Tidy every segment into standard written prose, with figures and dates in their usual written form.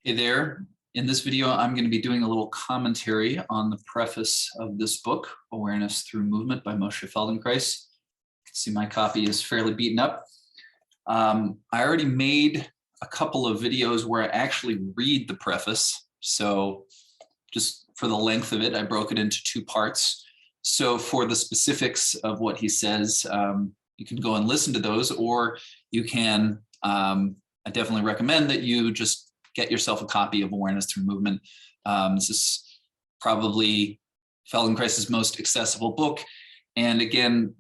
Hey there. In this video, I'm going to be doing a little commentary on the preface of this book, Awareness Through Movement by Moshe Feldenkrais. You can see my copy is fairly beaten up. I already made a couple of videos where I actually read the preface. So just for the length of it, I broke it into two parts. So for the specifics of what he says, you can go and listen to those, or you can, I definitely recommend that you just get yourself a copy of Awareness Through Movement. This is probably Feldenkrais's most accessible book. And again,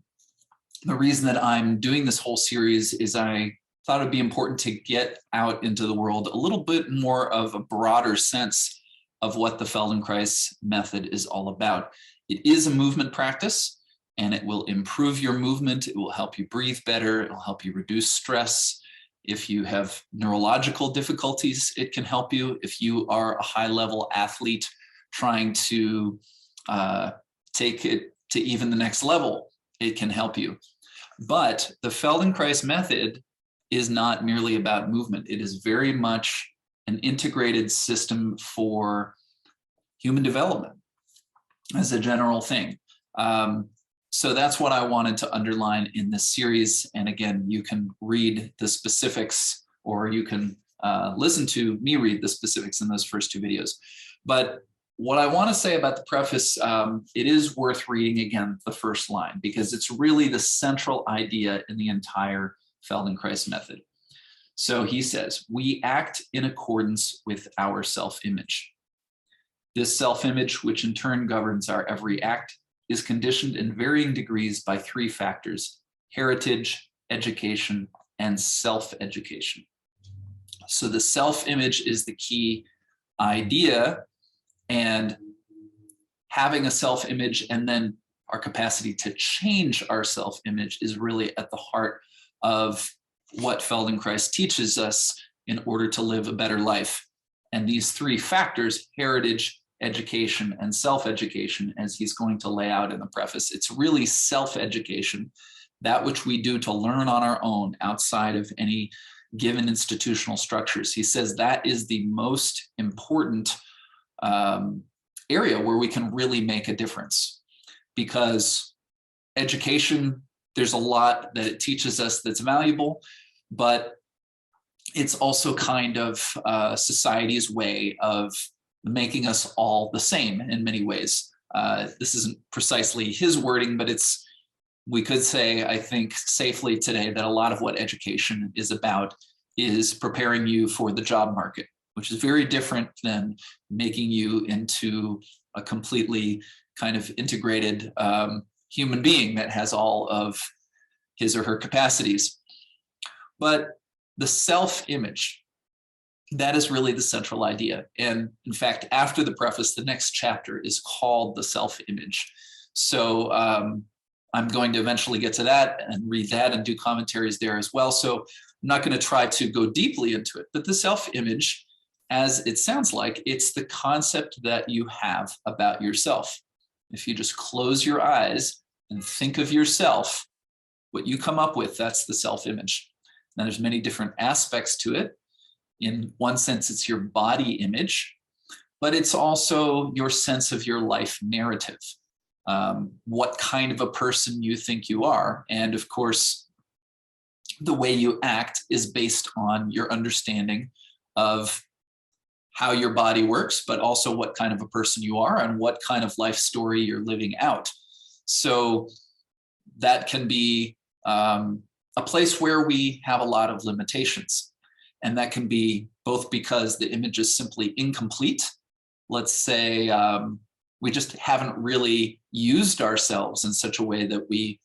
the reason that I'm doing this whole series is I thought it'd be important to get out into the world a little bit more of a broader sense of what the Feldenkrais method is all about. It is a movement practice, and it will improve your movement. It will help you breathe better. It will help you reduce stress. If you have neurological difficulties, it can help you. If you are a high-level athlete trying to take it to even the next level, it can help you. But the Feldenkrais method is not merely about movement. It is very much an integrated system for human development as a general thing. So that's what I wanted to underline in this series. And again, you can read the specifics, or you can listen to me read the specifics in those first two videos. But what I want to say about the preface, it is worth reading again the first line, because it's really the central idea in the entire Feldenkrais method. So he says, we act in accordance with our self-image. This self-image, which in turn governs our every act, is conditioned in varying degrees by three factors: heritage, education, and self-education. So the self-image is the key idea, and having a self-image and then our capacity to change our self-image is really at the heart of what Feldenkrais teaches us in order to live a better life. And these three factors, heritage, education, and self-education, as he's going to lay out in the preface, it's really self-education, that which we do to learn on our own outside of any given institutional structures. He says that is the most important area where we can really make a difference, because education, there's a lot that it teaches us that's valuable, but it's also kind of society's way of making us all the same in many ways. This isn't precisely his wording, but we could say, I think safely today, that a lot of what education is about is preparing you for the job market, which is very different than making you into a completely kind of integrated human being that has all of his or her capacities. But the self-image, that is really the central idea. And in fact, after the preface, the next chapter is called the self-image. So I'm going to eventually get to that and read that and do commentaries there as well. So I'm not going to try to go deeply into it, but the self-image, as it sounds like, it's the concept that you have about yourself. If you just close your eyes and think of yourself, what you come up with, that's the self-image. Now there's many different aspects to it. In one sense, it's your body image, but it's also your sense of your life narrative, what kind of a person you think you are. And of course, the way you act is based on your understanding of how your body works, but also what kind of a person you are and what kind of life story you're living out. So that can be a place where we have a lot of limitations. And that can be both because the image is simply incomplete. Let's say we just haven't really used ourselves in such a way that we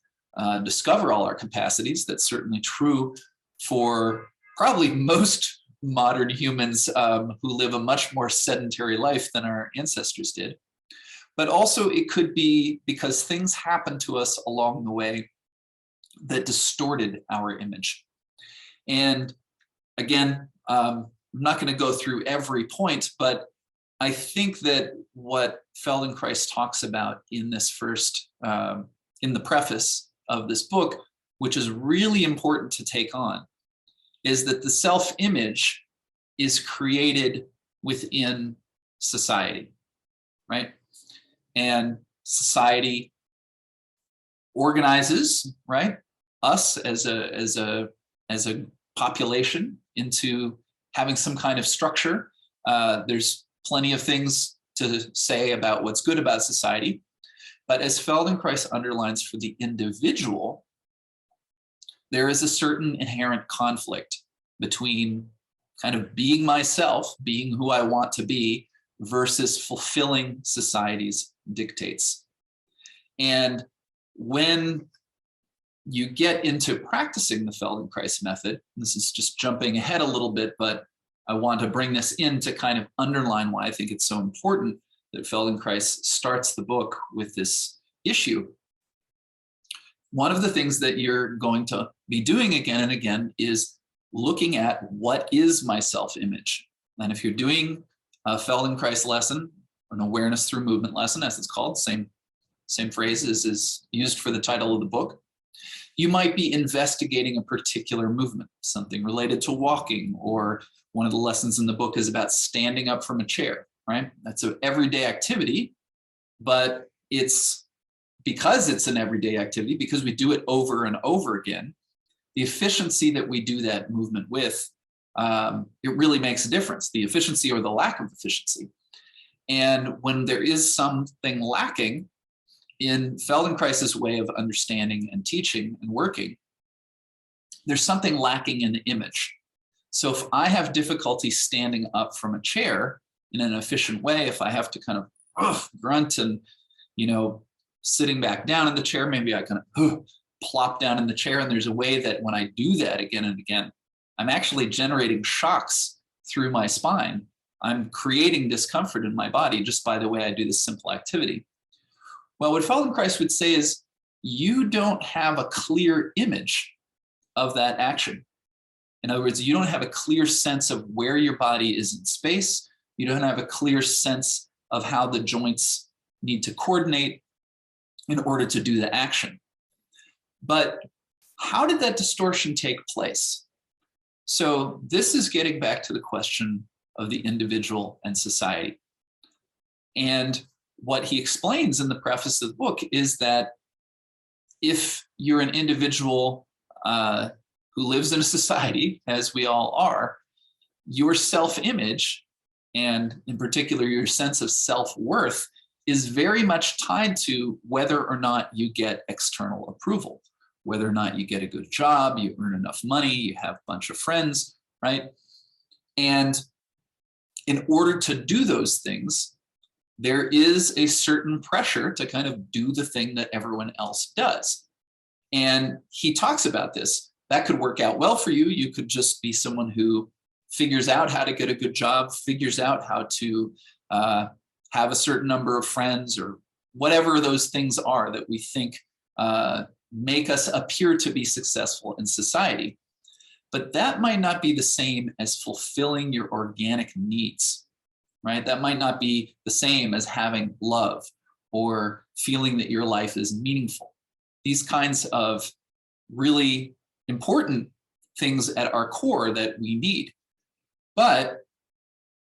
discover all our capacities. That's certainly true for probably most modern humans who live a much more sedentary life than our ancestors did. But also it could be because things happen to us along the way that distorted our image. And again, I'm not going to go through every point, but I think that what Feldenkrais talks about in this first, in the preface of this book, which is really important to take on, is that the self-image is created within society, right? And society organizes, right, us as a population into having some kind of structure. There's plenty of things to say about what's good about society, but as Feldenkrais underlines, for the individual, there is a certain inherent conflict between kind of being myself, being who I want to be, versus fulfilling society's dictates. And when you get into practicing the Feldenkrais method, this is just jumping ahead a little bit, but I want to bring this in to kind of underline why I think it's so important that Feldenkrais starts the book with this issue. One of the things that you're going to be doing again and again is looking at what is my self-image. And if you're doing a Feldenkrais lesson, an awareness through movement lesson, as it's called, same phrase is used for the title of the book, you might be investigating a particular movement, something related to walking, or one of the lessons in the book is about standing up from a chair, right? That's an everyday activity, but it's because it's an everyday activity, because we do it over and over again, the efficiency that we do that movement with, it really makes a difference, the efficiency or the lack of efficiency. And when there is something lacking in Feldenkrais's way of understanding and teaching and working, there's something lacking in the image. So if I have difficulty standing up from a chair in an efficient way, if I have to kind of grunt and, sitting back down in the chair, maybe I kind of plop down in the chair. And there's a way that when I do that again and again, I'm actually generating shocks through my spine. I'm creating discomfort in my body just by the way I do this simple activity. Well, what Feldenkrais would say is you don't have a clear image of that action. In other words, you don't have a clear sense of where your body is in space. You don't have a clear sense of how the joints need to coordinate in order to do the action. But how did that distortion take place? So this is getting back to the question of the individual and society. And what he explains in the preface of the book is that if you're an individual who lives in a society, as we all are, your self-image, and in particular your sense of self-worth, is very much tied to whether or not you get external approval, whether or not you get a good job, you earn enough money, you have a bunch of friends, right? And in order to do those things, there is a certain pressure to kind of do the thing that everyone else does. And he talks about this. That could work out well for you. You could just be someone who figures out how to get a good job, figures out how to have a certain number of friends, or whatever those things are that we think make us appear to be successful in society. But that might not be the same as fulfilling your organic needs, right? That might not be the same as having love or feeling that your life is meaningful. These kinds of really important things at our core that we need. But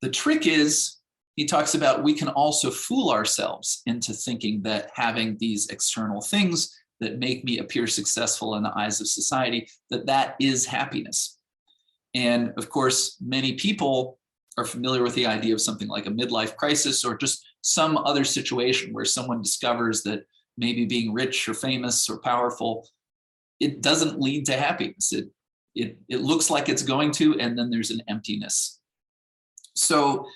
the trick is, he talks about we can also fool ourselves into thinking that having these external things that make me appear successful in the eyes of society, that is happiness. And of course, many people are familiar with the idea of something like a midlife crisis, or just some other situation where someone discovers that maybe being rich or famous or powerful, it doesn't lead to happiness. It looks like it's going to, and then there's an emptiness. So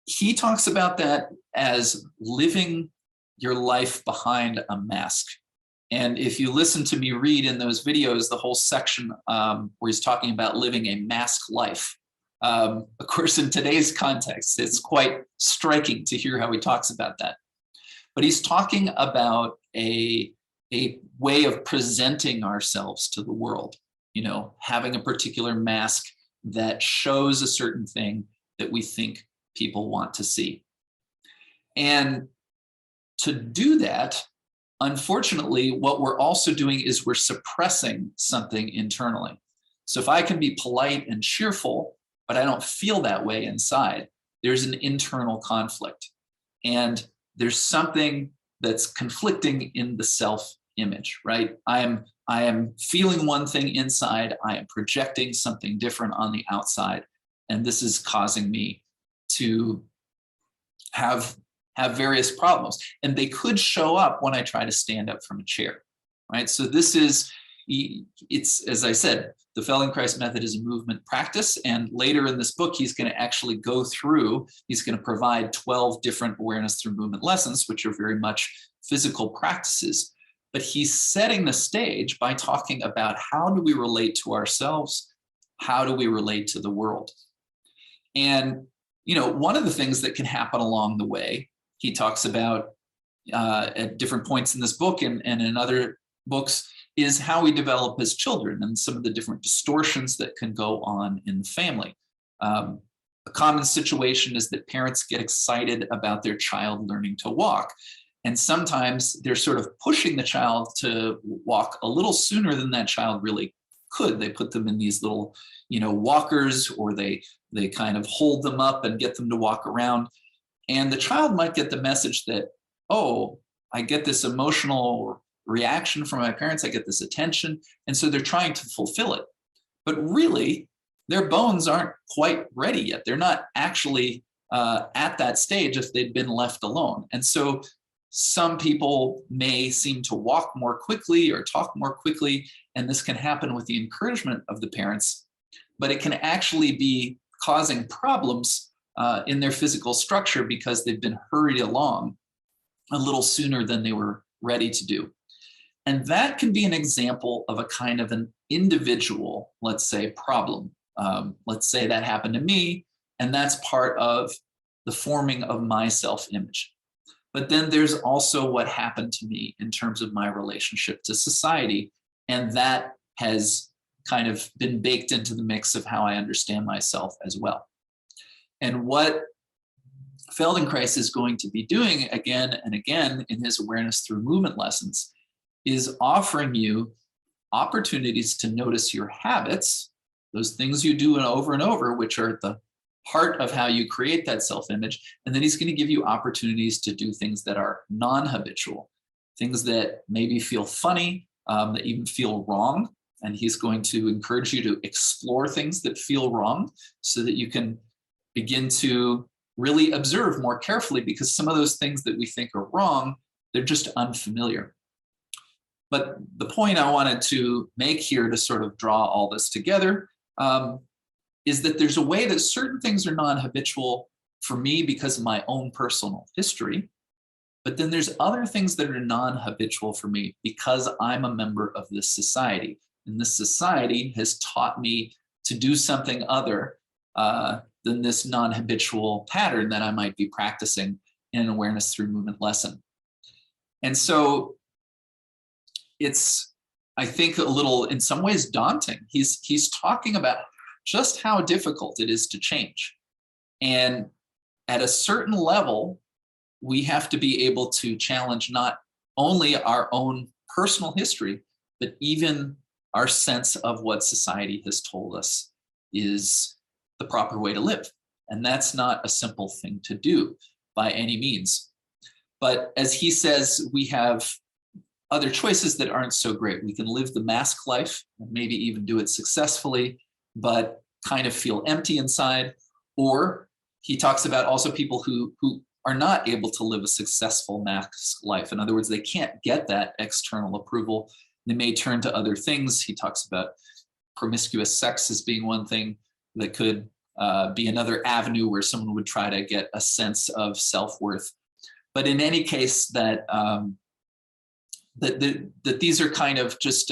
he talks about that as living your life behind a mask. And if you listen to me read in those videos, the whole section where he's talking about living a mask life, of course, in today's context, it's quite striking to hear how he talks about that. But he's talking about a way of presenting ourselves to the world, having a particular mask that shows a certain thing that we think people want to see. And to do that, unfortunately, what we're also doing is we're suppressing something internally. So if I can be polite and cheerful, but I don't feel that way inside, there's an internal conflict. And there's something that's conflicting in the self-image, right? I am feeling one thing inside, I am projecting something different on the outside, and this is causing me to have various problems. And they could show up when I try to stand up from a chair, right? So this is, it's, as I said, the Feldenkrais method is a movement practice. And later in this book, he's going to actually go through, he's going to provide 12 different awareness through movement lessons, which are very much physical practices. But he's setting the stage by talking about how do we relate to ourselves? How do we relate to the world? And, you know, one of the things that can happen along the way, he talks about at different points in this book and in other books, is how we develop as children and some of the different distortions that can go on in the family. A common situation is that parents get excited about their child learning to walk. And sometimes they're sort of pushing the child to walk a little sooner than that child really could. They put them in these little, you know, walkers, or they kind of hold them up and get them to walk around. And the child might get the message that, oh, I get this emotional reaction from my parents, I get this attention, and so they're trying to fulfill it. But really, their bones aren't quite ready yet. They're not actually at that stage if they'd been left alone. And so some people may seem to walk more quickly or talk more quickly, and this can happen with the encouragement of the parents, but it can actually be causing problems in their physical structure because they've been hurried along a little sooner than they were ready to do. And that can be an example of a kind of an individual, let's say, problem. Let's say that happened to me, and that's part of the forming of my self-image. But then there's also what happened to me in terms of my relationship to society, and that has kind of been baked into the mix of how I understand myself as well. And what Feldenkrais is going to be doing again and again in his awareness through movement lessons is offering you opportunities to notice your habits, those things you do over and over, which are at the heart of how you create that self-image. And then he's going to give you opportunities to do things that are non-habitual, things that maybe feel funny, that even feel wrong. And he's going to encourage you to explore things that feel wrong so that you can begin to really observe more carefully, because some of those things that we think are wrong, they're just unfamiliar. But the point I wanted to make here to sort of draw all this together is that there's a way that certain things are non-habitual for me because of my own personal history, but then there's other things that are non-habitual for me because I'm a member of this society. And this society has taught me to do something other than this non-habitual pattern that I might be practicing in an awareness through movement lesson. And so it's, I think, a little, in some ways, daunting. He's talking about just how difficult it is to change. And at a certain level, we have to be able to challenge not only our own personal history, but even our sense of what society has told us is the proper way to live. And that's not a simple thing to do by any means. But as he says, we have other choices that aren't so great. We can live the mask life, and maybe even do it successfully, but kind of feel empty inside. Or he talks about also people who are not able to live a successful mask life. In other words, they can't get that external approval. They may turn to other things. He talks about promiscuous sex as being one thing that could be another avenue where someone would try to get a sense of self-worth. But in any case, that these are kind of just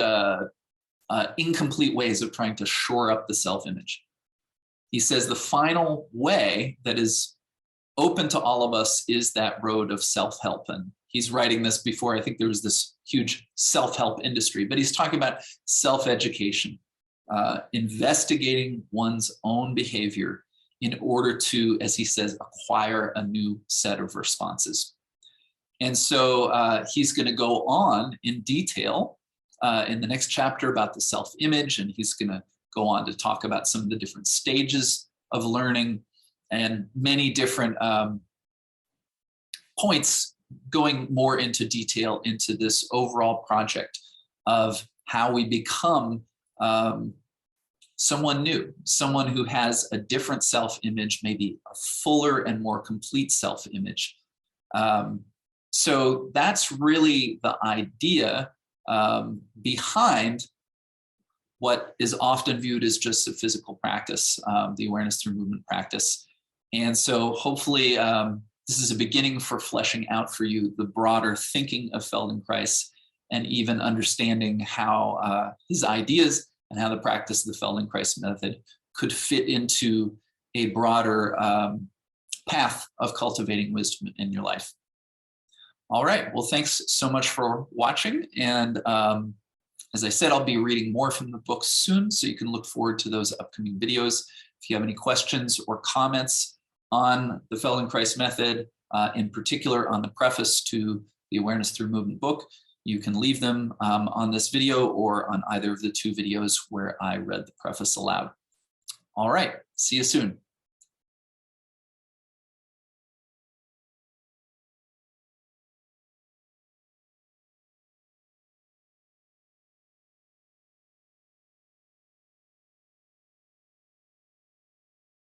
incomplete ways of trying to shore up the self-image. He says the final way that is open to all of us is that road of self-help. And he's writing this before, I think, there was this huge self-help industry, but he's talking about self-education, investigating one's own behavior in order to, as he says, acquire a new set of responses. And so he's going to go on in detail in the next chapter about the self-image, and he's going to go on to talk about some of the different stages of learning and many different points going more into detail into this overall project of how we become someone new, someone who has a different self-image, maybe a fuller and more complete self-image. So that's really the idea behind what is often viewed as just a physical practice, the awareness through movement practice. And so hopefully this is a beginning for fleshing out for you the broader thinking of Feldenkrais and even understanding how his ideas and how the practice of the Feldenkrais method could fit into a broader path of cultivating wisdom in your life. All right, well, thanks so much for watching. And as I said, I'll be reading more from the book soon, so you can look forward to those upcoming videos. If you have any questions or comments on the Feldenkrais method, in particular on the preface to the Awareness Through Movement book, you can leave them on this video or on either of the two videos where I read the preface aloud. All right, see you soon.